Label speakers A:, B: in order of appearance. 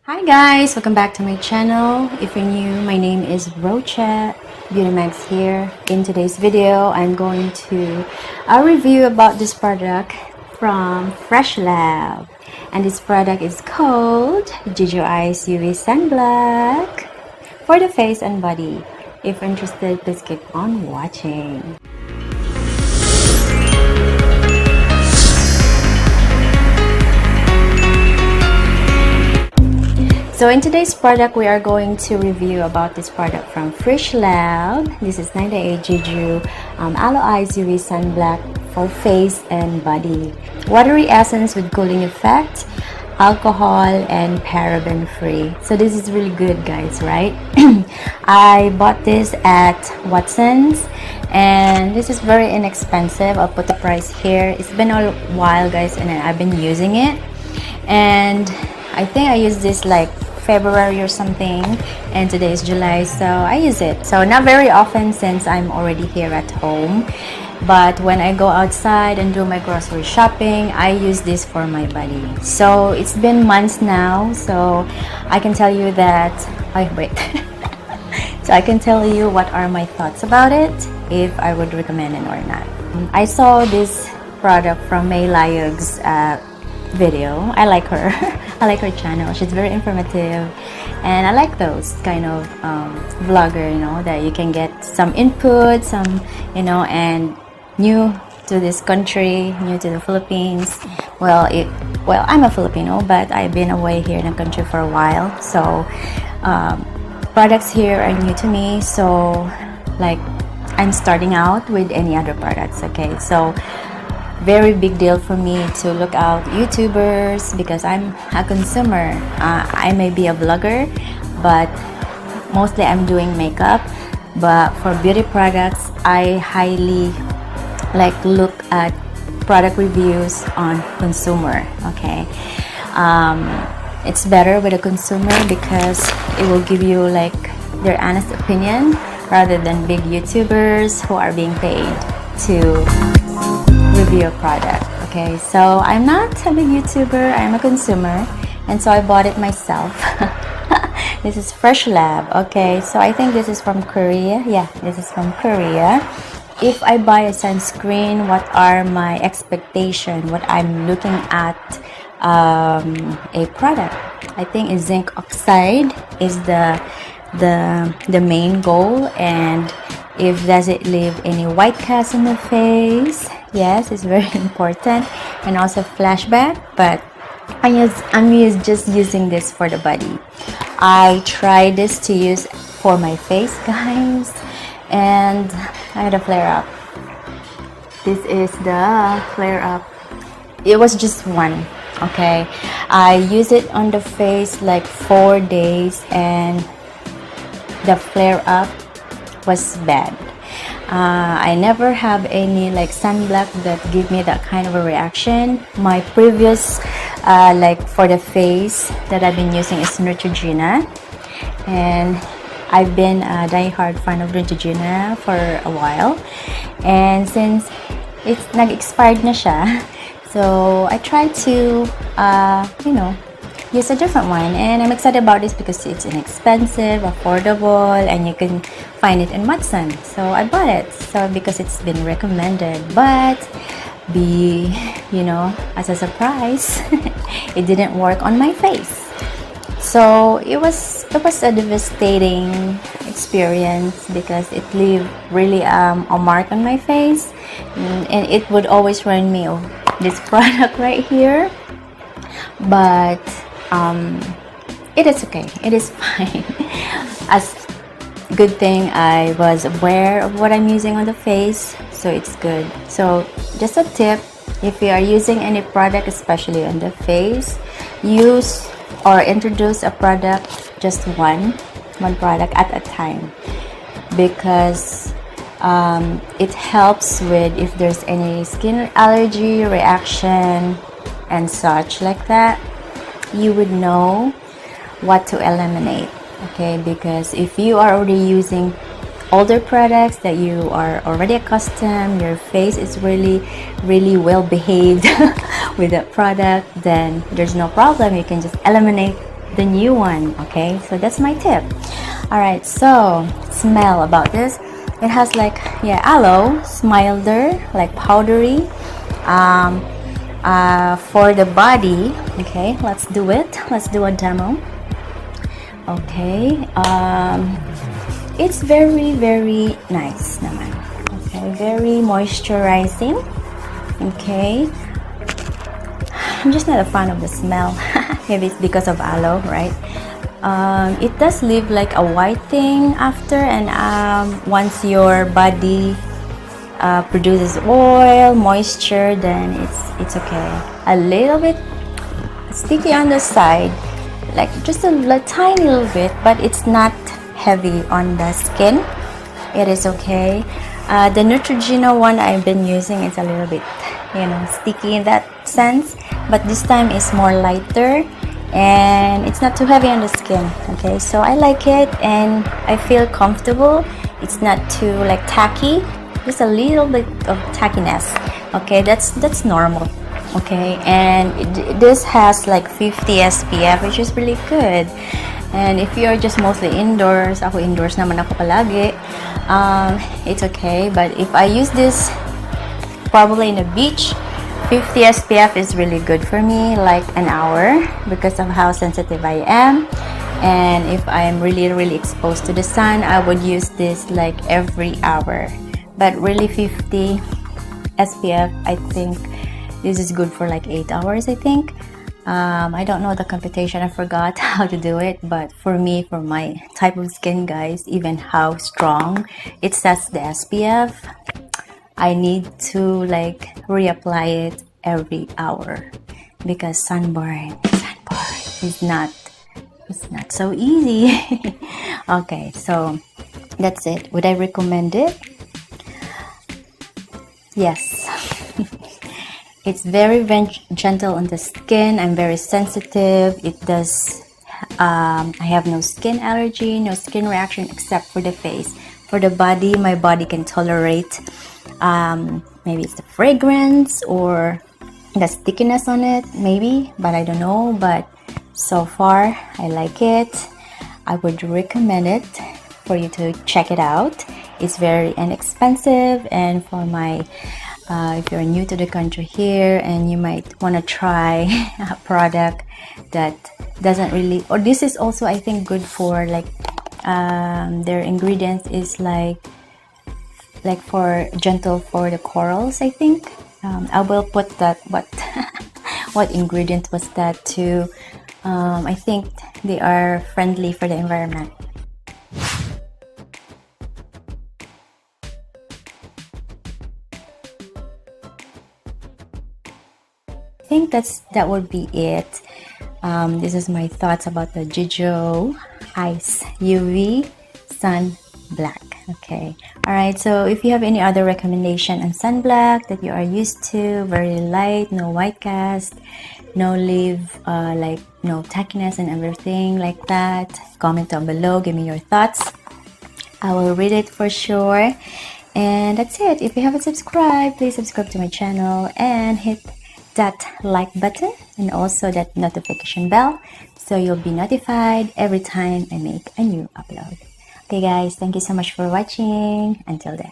A: Hi guys, welcome back to my channel. If you're new, my name is Roche. Beautymagz here. In today's video, I'm going to review about this product from FreshLab, and this product is called JEJU ALOE UV Sunblock for the face and body. If you're interested, please keep on watching. So in today's product, we are going to review about this product from FreshLab. This is 98 JEJU Aloe UV Sunblock for face and body. Watery essence with cooling effect, alcohol and paraben free. So this is really good, guys, right? I bought this at Watson's and this is very inexpensive. I'll put the price here. It's been a while, guys, and I've been using it, and I think I used this like February or something, and today is July, so I use it. So not very often since I'm already here at home, but when I go outside and do my grocery shopping, I use this for my body. So it's been months now, so I can tell you that so I can tell you what are my thoughts about it, if I would recommend it or not. I saw this product from May Layug's video. I like her. I like her channel. She's very informative, and I like those kind of vlogger, you know, that you can get some input, some, you know, and new to this country, new to the Philippines. Well, I'm a Filipino, but I've been away here in the country for a while, so products here are new to me. So like, I'm starting out with any other products. Okay, so very big deal for me to look out YouTubers because I'm a consumer. I may be a vlogger, but mostly I'm doing makeup. But for beauty products, I highly look at product reviews on consumer. Okay, it's better with a consumer because it will give you like their honest opinion rather than big YouTubers who are being paid to review a product. Okay, so I'm not a big YouTuber, I'm a consumer, and so I bought it myself. This is FreshLab. Okay, so I think this is from Korea. Yeah, this is from Korea. If I buy a sunscreen, what are my expectations, what I'm looking at a product? I think a zinc oxide is the main goal, and if does it leave any white cast on the face. Yes, it's very important, and also flashback. But I'm just using this for the body. I tried this to use for my face, guys, and I had a flare up. This is the flare up. It was just one. Okay, I used it on the face like 4 days, and the flare up was bad. I never have any like sunblock that give me that kind of a reaction. My previous for the face that I've been using is Neutrogena, and I've been a die-hard fan of Neutrogena for a while, and since it's nag-expired na siya, so I tried to use a different one, and I'm excited about this because it's inexpensive, affordable, and you can find it in Watson's. So I bought it because it's been recommended, but as a surprise, it didn't work on my face. So it was a devastating experience because it left really a mark on my face, and it would always remind me of this product right here. But it is okay, it is fine. As good thing I was aware of what I'm using on the face, so it's good. So just a tip, if you are using any product, especially on the face, use or introduce a product, just one product at a time, because it helps with if there's any skin allergy reaction and such like that, you would know what to eliminate. Okay, because if you are already using older products that you are already accustomed, your face is really well behaved with that product, then there's no problem. You can just eliminate the new one. Okay, so that's my tip. All right, so smell about this. It has like, yeah, aloe. It's milder, like powdery. For the body, okay, let's do it. Let's do a demo. Okay, it's very, very nice naman. Okay, very moisturizing. Okay, I'm just not a fan of the smell. Maybe it's because of aloe, right? It does leave like a white thing after, and once your body produces oil, moisture, then it's okay. A little bit sticky on the side, like just a tiny little bit, but it's not heavy on the skin. It is okay. The Neutrogena one I've been using is a little bit, you know, sticky in that sense, but this time it's more lighter and it's not too heavy on the skin. Okay, so I like it and I feel comfortable. It's not too like tacky, just a little bit of tackiness. Okay, that's normal. Okay, and this has like 50 SPF, which is really good. And if you're just mostly indoors, ako indoors naman ako palagi, it's okay. But if I use this probably in the beach, 50 SPF is really good for me, like an hour, because of how sensitive I am. And if I'm really, really exposed to the sun, I would use this like every hour. But really 50 SPF, I think this is good for like 8 hours, I think. I don't know the computation, I forgot how to do it, but for me, for my type of skin, guys, even how strong it says the SPF, I need to like reapply it every hour, because sunburn is not, it's not so easy. Okay, so that's it. Would I recommend it? Yes. It's very gentle on the skin. I'm very sensitive. It does, I have no skin allergy, no skin reaction except for the face. For the body, my body can tolerate, maybe it's the fragrance or the stickiness on it, maybe, but I don't know. But so far, I like it. I would recommend it for you to check it out. It's very inexpensive, and for my if you're new to the country here and you might want to try a product that doesn't really, or this is also I think good for like their ingredients is like for gentle for the corals, I think. I will put that what what ingredient was that too. I think they are friendly for the environment. I think that would be it. This is my thoughts about the JEJU Ice UV Sun Black. Okay, all right, so if you have any other recommendation on sunblock that you are used to, very light, no white cast, no leave, like no tackiness and everything like that, comment down below, give me your thoughts. I will read it for sure. And that's it. If you haven't subscribed, please subscribe to my channel and hit that like button and also that notification bell so you'll be notified every time I make a new upload. Okay guys, thank you so much for watching. Until then.